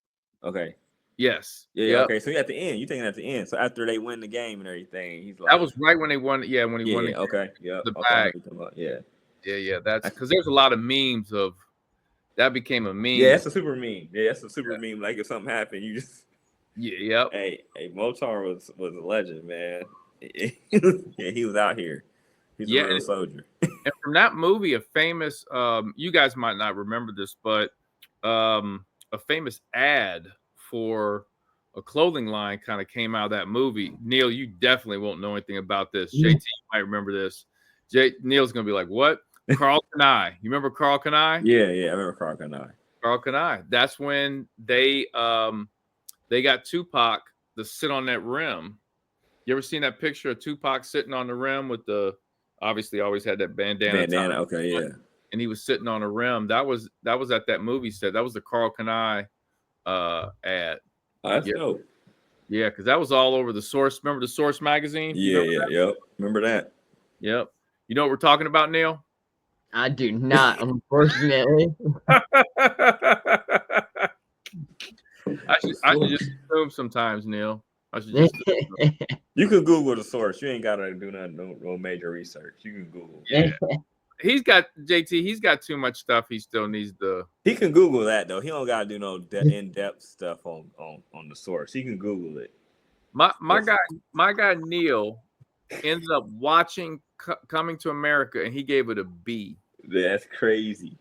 Okay. Yes. Yeah. Yep. Okay. So at the end, you thinking at the end. So after they win the game and everything, he's like, that was right when they won. Yeah, when he won. Yeah. Okay. Yeah. The okay, bag. Yeah. Yeah. That's because there's a lot of memes of that became a meme. Yeah, that's a super meme. Yeah, that's a super meme. Like if something happened, you just. Yeah. Yep. Hey, Motar was a legend, man. Yeah, he was out here. He's a real soldier. And from that movie, a famous you guys might not remember this, but a famous ad for a clothing line kind of came out of that movie. Neil, you definitely won't know anything about this. JT, you might remember this. Neil's gonna be like, "What?" Carl Kanai. You remember Carl Kanai? Yeah, I remember Carl Kanai. Carl Kanai. That's when they got Tupac to sit on that rim. You ever seen that picture of Tupac sitting on the rim with the obviously always had that bandana. Okay, yeah. And he was sitting on a rim. That was at that movie set. That was the Carl Kanai ad. Oh, that's dope. Yeah, because that was all over the Source. Remember the Source magazine? Yep. Remember that? Yep. You know what we're talking about, Neil? I do not, unfortunately. I should just assume sometimes, Neil. I should just. You can Google the source. You ain't gotta do nothing, no major research. You can Google. Yeah. He's got JT. He's got too much stuff. He still needs the. He can Google that though. He don't gotta do no in-depth stuff on the source. He can Google it. My guy Neil ended up watching Coming to America, and he gave it a B. That's crazy.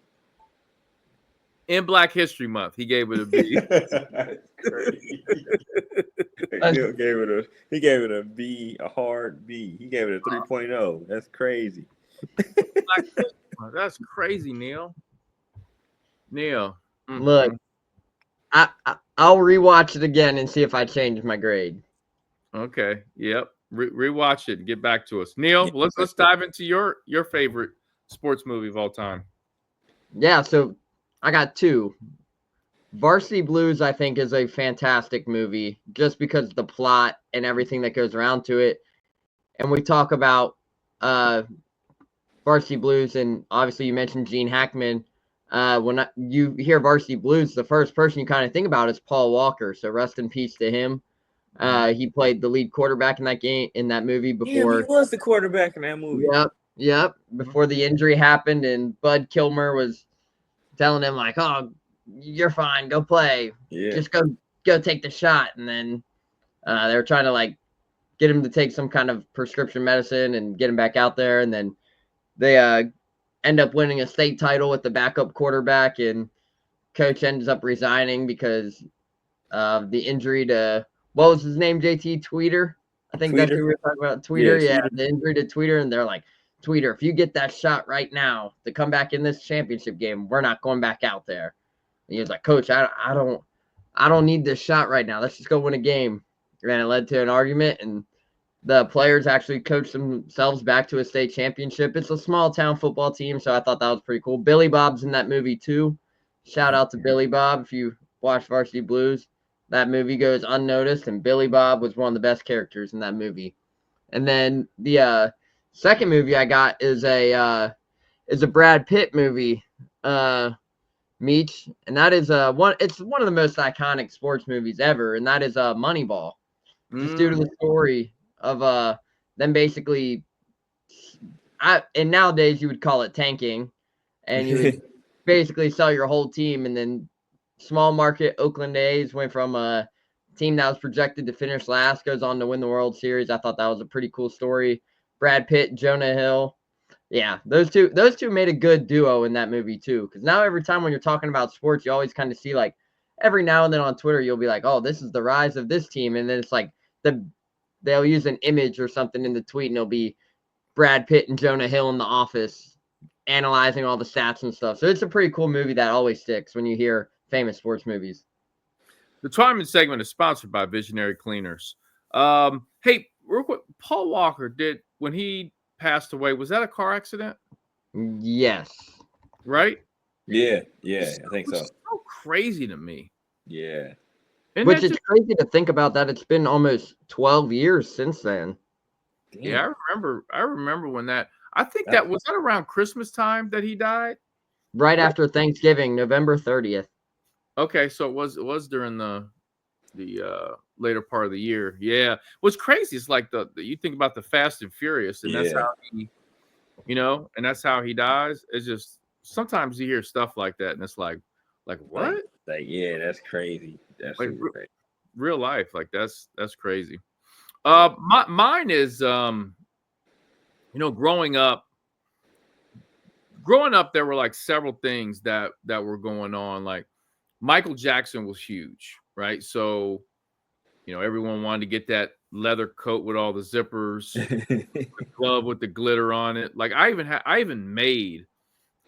In Black History Month, he gave it a B. That's crazy. He gave it a B, a hard B. He gave it a 3.0. That's crazy. That's crazy, Neil. Look, I'll rewatch it again and see if I change my grade. Okay. Yep. Rewatch it and get back to us, Neil. Let's dive into your favorite sports movie of all time. Yeah. So I got two. Varsity Blues, I think, is a fantastic movie just because of the plot and everything that goes around to it. And we talk about Varsity Blues, and obviously you mentioned Gene Hackman. When you hear Varsity Blues, the first person you kind of think about is Paul Walker. So rest in peace to him. He played the lead quarterback in that movie before. Yeah, he was the quarterback in that movie. Yep. Before the injury happened, and Bud Kilmer was telling him like, "Oh, you're fine. Go play. Yeah. Just go take the shot." And then they were trying to like get him to take some kind of prescription medicine and get him back out there. And then they end up winning a state title with the backup quarterback, and coach ends up resigning because of the injury to, what was his name, JT? Tweeter? I think that's who we were talking about. Tweeter, yeah, the injury to Tweeter. And they're like, Tweeter, if you get that shot right now to come back in this championship game, we're not going back out there. And he was like, Coach, I don't need this shot right now. Let's just go win a game. And it led to an argument, and the players actually coached themselves back to a state championship. It's a small town football team, so I thought that was pretty cool. Billy Bob's in that movie too. Shout out to Billy Bob. If you watch Varsity Blues, that movie goes unnoticed, and Billy Bob was one of the best characters in that movie. And then the second movie I got is a Brad Pitt movie, Meach, and that is it's one of the most iconic sports movies ever, and that is Moneyball. Just due to the story of them basically, and nowadays you would call it tanking, and you would basically sell your whole team, and then small market Oakland A's went from a team that was projected to finish last, goes on to win the World Series. I thought that was a pretty cool story. Brad Pitt, Jonah Hill. Yeah, those two made a good duo in that movie too. Because now every time when you're talking about sports, you always kind of see like every now and then on Twitter, you'll be like, oh, this is the rise of this team. And then it's like they'll use an image or something in the tweet, and it'll be Brad Pitt and Jonah Hill in the office analyzing all the stats and stuff. So it's a pretty cool movie that always sticks when you hear famous sports movies. The Twyman segment is sponsored by Visionary Cleaners. Hey, real quick, Paul Walker when he passed away, was that a car accident? Yes. Right? Yeah, I think so. It's so crazy to me. Yeah. Which is crazy to think about that it's been almost 12 years since then. Damn. Yeah, I remember when that. I think that was that around Christmas time that he died. Right after Thanksgiving, November 30th. Okay, so it was during the later part of the year. Yeah, what's crazy is like you think about the Fast and Furious, and that's how he, and that's how he dies. It's just sometimes you hear stuff like that, and it's like what? Like yeah, that's crazy. That's like super crazy. Real life, like that's crazy. Mine is growing up, there were like several things that were going on. Like Michael Jackson was huge, right? So, everyone wanted to get that leather coat with all the zippers, the glove with the glitter on it. Like I even made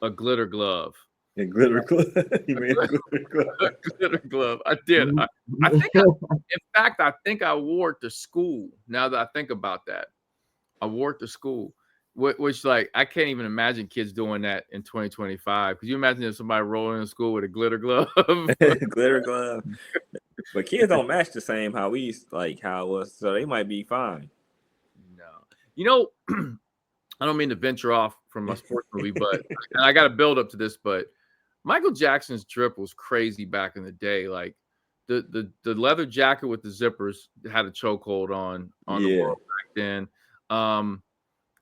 a glitter glove. A glitter glove. You made a glitter glove. A glitter glove. I did. I think I wore it to school. Now that I think about that, I wore it to school. Which like I can't even imagine kids doing that in 2025. Could you imagine if somebody rolling in school with a glitter glove? Glitter glove. But kids don't match the same how it was, so they might be fine. No. I don't mean to venture off from my sports movie, but and I got to build up to this, but Michael Jackson's drip was crazy back in the day. Like the leather jacket with the zippers had a chokehold on the world back then.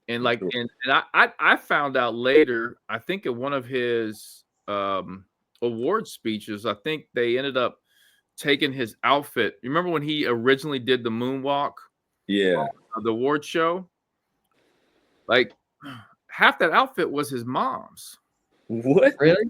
And like, and I found out later, I think at one of his award speeches, I think they ended up taking his outfit. You remember when he originally did the moonwalk? Yeah. The award show? Like, half that outfit was his mom's. What? Really?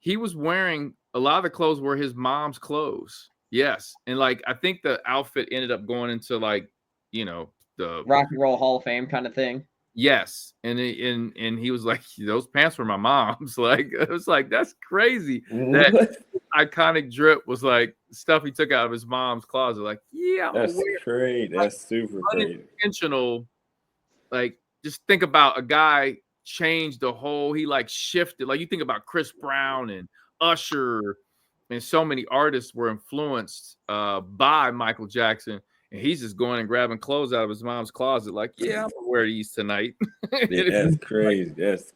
He was wearing a lot of the clothes were his mom's clothes. Yes. And like, I think the outfit ended up going into like, you know, the Rock and Roll Hall of Fame kind of thing. yes. And he was like, those pants were my mom's. Like, it was like, that's crazy. What? That iconic drip was like stuff he took out of his mom's closet. Like, yeah, That's crazy. That's super crazy. Unintentional. Like, just think about a guy changed the whole, he like shifted. Like, you think about Chris Brown and Usher, and so many artists were influenced by Michael Jackson. And he's just going and grabbing clothes out of his mom's closet. Like, yeah, I'm gonna wear these tonight. Yeah, that's crazy. That's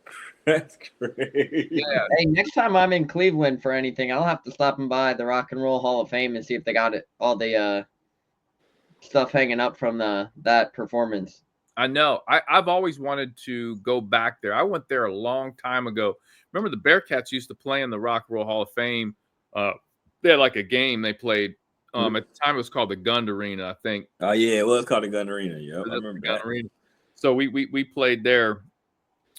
crazy. Yeah. Hey, next time I'm in Cleveland for anything, I'll have to stop and by the Rock and Roll Hall of Fame and see if they got all the stuff hanging up from that performance. I know. I've always wanted to go back there. I went there a long time ago. Remember the Bearcats used to play in the Rock and Roll Hall of Fame. They had like a game they played. At the time it was called the Gund Arena, I think. Oh yeah, it was called the Gun Arena. Yeah, I remember that. Arena. So we played there,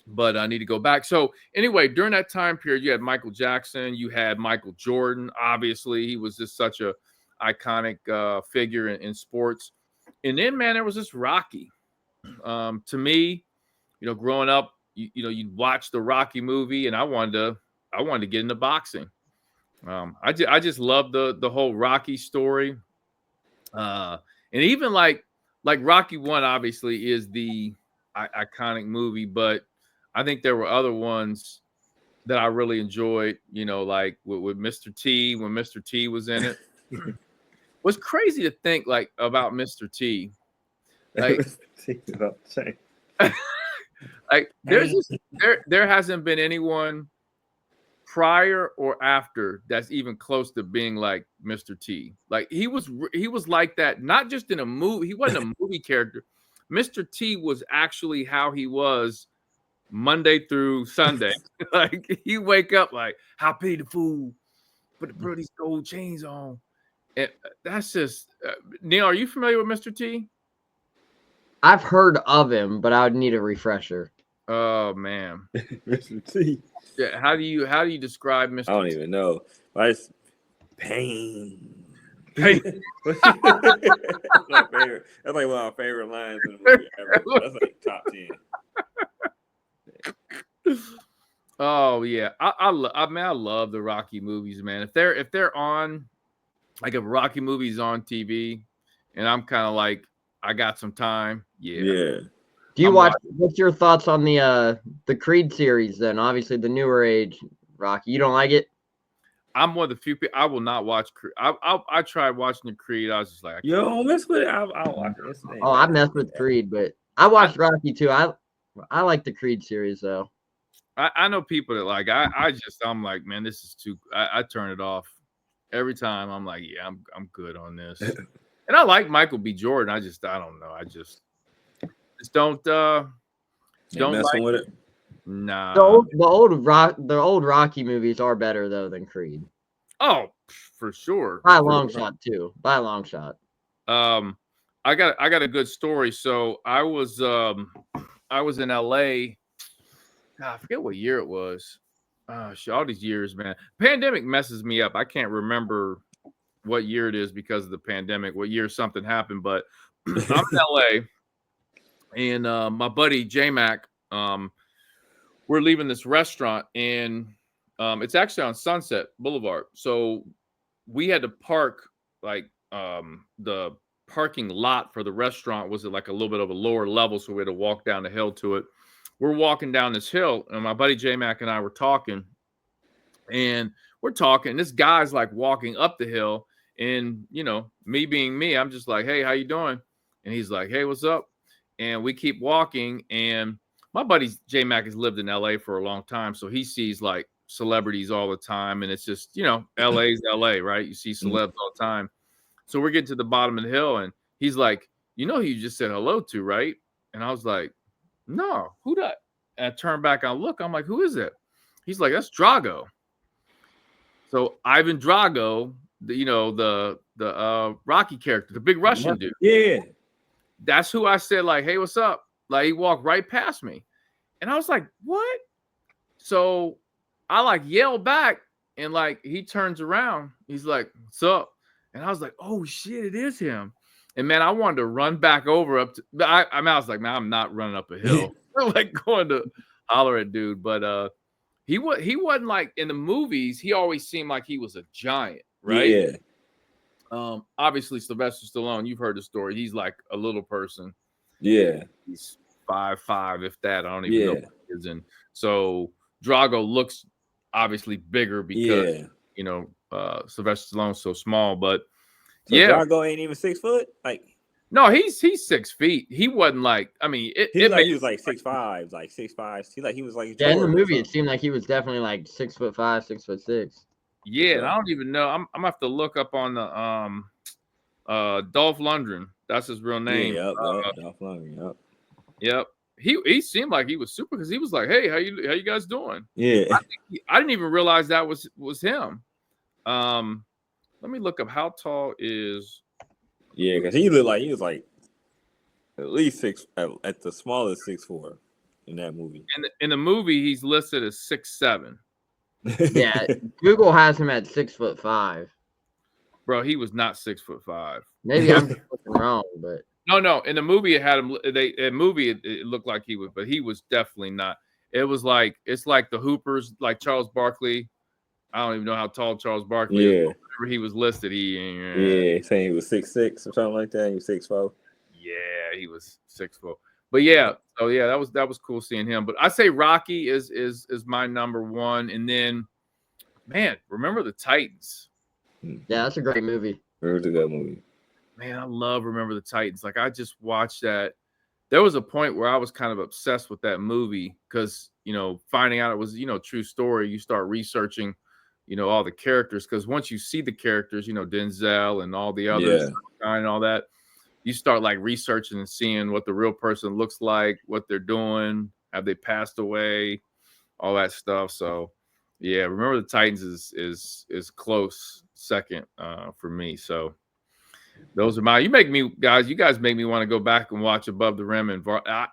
but I need to go back. So anyway, during that time period, you had Michael Jackson, you had Michael Jordan. Obviously, he was just such a iconic figure in sports. And then, man, there was this Rocky. To me, you know, growing up, you know, you'd watch the Rocky movie, and I wanted to get into boxing. I just love the whole Rocky story, and even like Rocky 1 obviously is the iconic movie, but I think there were other ones that I really enjoyed. You know, like with Mr. T, when Mr. T was in it. What's crazy to think like about Mr. T, like like there hasn't been anyone prior or after that's even close to being like Mr. T. Like he was like that, not just in a movie. He wasn't a movie character. Mr. T was actually how he was Monday through Sunday. Like he wake up like, how pay the fool, put these gold chains on. And that's just Neil, are you familiar with Mr. T? I've heard of him, but I would need a refresher. Oh man. Mr. T. Yeah, how do you describe Mr. I don't T? even know. It's pain. Hey. That's my favorite. That's like one of my favorite lines in the movie ever. That's like top 10. Oh yeah, I love the Rocky movies, man. If they're on, like if Rocky movies on TV, and I'm kind of like I got some time, yeah. Do you watch? What's your thoughts on the Creed series? Then obviously the newer age Rocky. You don't like it? I'm one of the few people I will not watch Creed. I tried watching the Creed. I was just like, yo, mess with it. I'll watch it. Oh, I messed with Creed, but I watched Rocky too. I like the Creed series though. I know people that like. I'm like, man, this is too. I turn it off every time. I'm like, yeah, I'm good on this. And I like Michael B. Jordan. I don't know. I just don't messing like with it. Nah. The old Rocky movies are better though than Creed. Oh, for sure. By a long shot too. By a long shot. I got a good story. So I was in LA. God, I forget what year it was. All these years, man. Pandemic messes me up. I can't remember what year it is because of the pandemic, what year something happened, but I'm in LA and my buddy J-Mac, we're leaving this restaurant and it's actually on Sunset Boulevard. So we had to park like the parking lot for the restaurant was at like a little bit of a lower level. So we had to walk down the hill to it. We're walking down this hill and my buddy J-Mac and I were talking and we're talking. This guy's like walking up the hill and, you know, me being me, I'm just like, hey, how you doing? And he's like, hey, what's up? And we keep walking and my buddy J-Mac has lived in LA for a long time. So he sees like celebrities all the time, and it's just, you know, LA's LA, right? You see celebs all the time. So we're getting to the bottom of the hill, and he's like, you know who you just said hello to, right? And I was like, no, who that? And I turned back, I look, I'm like, who is it? He's like, that's Drago. So Ivan Drago, the Rocky character, the big Russian dude. Yeah. That's who I said, like, hey, what's up? Like, he walked right past me. And I was like, what? So I like yell back, and like he turns around. He's like, what's up? And I was like, oh shit, it is him. And man, I wanted to run back over up to I was like, man, I'm not running up a hill. We're like going to holler at dude. But he wasn't like in the movies, he always seemed like he was a giant, right? Yeah. Obviously Sylvester Stallone, you've heard the story. He's like a little person. Yeah. He's 5'5", if that. I don't even know what he is. And so Drago looks obviously bigger because Sylvester Stallone's so small. But so Drago ain't even 6 foot. Like, no, he's 6 feet. He wasn't like, I mean, he was like 6'5", like 6'5". He was like in the movie. It seemed like he was definitely like 6'5", 6'6". Yeah, and I don't even know. I'm gonna have to look up on the Dolph Lundgren. That's his real name. Yeah, Dolph Lundgren. Yep. He seemed like he was super because he was like, "Hey, how you guys doing?" Yeah. I didn't even realize that was him. Let me look up how tall is. Yeah, because he looked like he was like at least 6 at the smallest 6'4" in that movie. In the movie, he's listed as 6'7". Yeah, Google has him at 6'5". Bro, he was not 6'5". Maybe I'm just looking wrong, but no. In the movie, it had him. It looked like he was, but he was definitely not. It's like the Hoopers, like Charles Barkley. I don't even know how tall Charles Barkley is. Whenever he was listed, saying he was 6'6" or something like that. He was 6'4". Yeah, he was 6'4". But yeah, so yeah, that was cool seeing him. But I say Rocky is my number one, and then, man, remember the Titans. Yeah, that's a great movie. It was a good movie. Man, I love Remember the Titans. Like, I just watched that. There was a point where I was kind of obsessed with that movie because, finding out it was, true story, you start researching, all the characters. Because once you see the characters, Denzel and all the others and all that, you start like researching and seeing what the real person looks like, what they're doing, have they passed away, all that stuff. So, yeah, Remember the Titans is close second for me. So those are you guys make me want to go back and watch Above the Rim. And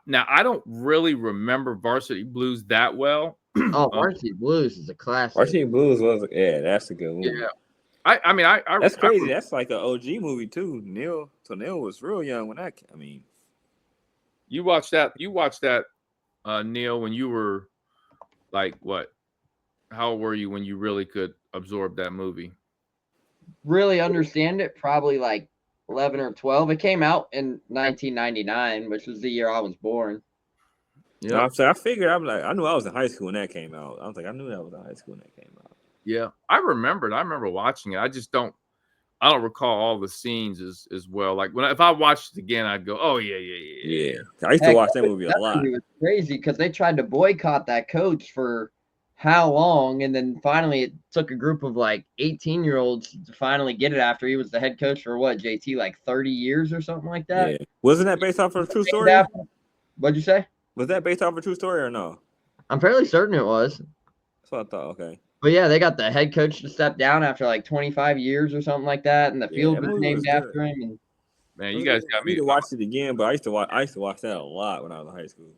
now I don't really remember Varsity Blues that well. Oh, Varsity Blues is a classic. Varsity Blues that's a good movie. Yeah. I mean, that's crazy. That's like an OG movie too. Neil was real young when that. I mean, you watched that, Neil, when you were like what? How old were you when you really could absorb that movie? Really understand it? Probably like 11 or 12. It came out in 1999, which was the year I was born. Yeah, I figured. I knew I was in high school when that came out. I was like, I knew that was in high school when that came out. Yeah, I remember watching it. I don't recall all the scenes as well. Like if I watched it again, I'd go, oh yeah. I used to watch that movie a lot. It was crazy because they tried to boycott that coach for how long, and then finally it took a group of like 18-year-olds to finally get it after he was the head coach for what, JT, like 30 years or something like that. Yeah. Wasn't that based off of a true story? What'd you say? Was that based off of a true story or no? I'm fairly certain it was. That's what I thought. Okay. But yeah, they got the head coach to step down after like 25 years or something like that, and the field was named after him. And man, you guys got me to watch it again, but I used to watch that a lot when I was in high school.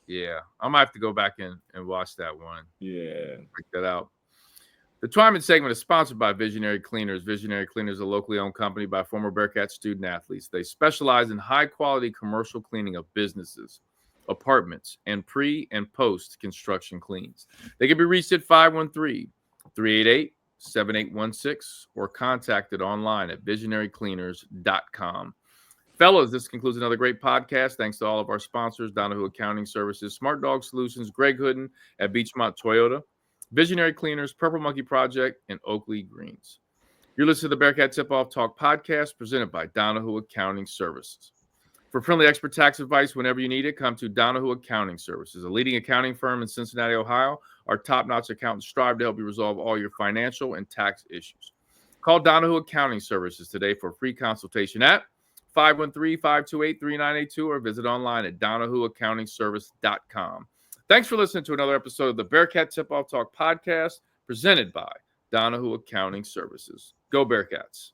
Yeah, I might have to go back and watch that one. Yeah, check that out. The Twyman segment is sponsored by Visionary Cleaners. Visionary Cleaners is a locally owned company by former Bearcat student athletes. They specialize in high-quality commercial cleaning of businesses, apartments, and pre- and post-construction cleans. They can be reached at 513-388-7816 or contacted online at visionarycleaners.com. Fellas, this concludes another great podcast. Thanks to all of our sponsors, Donahue Accounting Services, Smart Dog Solutions, Greg Hooden at Beachmont Toyota, Visionary Cleaners, Purple Monkey Project, and Oakley Greens. You're listening to the Bearcat Tip-Off Talk podcast presented by Donahue Accounting Services. For friendly expert tax advice whenever you need it, come to Donahue Accounting Services, a leading accounting firm in Cincinnati, Ohio. Our top-notch accountants strive to help you resolve all your financial and tax issues. Call Donahue Accounting Services today for a free consultation at 513-528-3982 or visit online at DonahueAccountingService.com. Thanks for listening to another episode of the Bearcat Tip-Off Talk podcast presented by Donahue Accounting Services. Go Bearcats.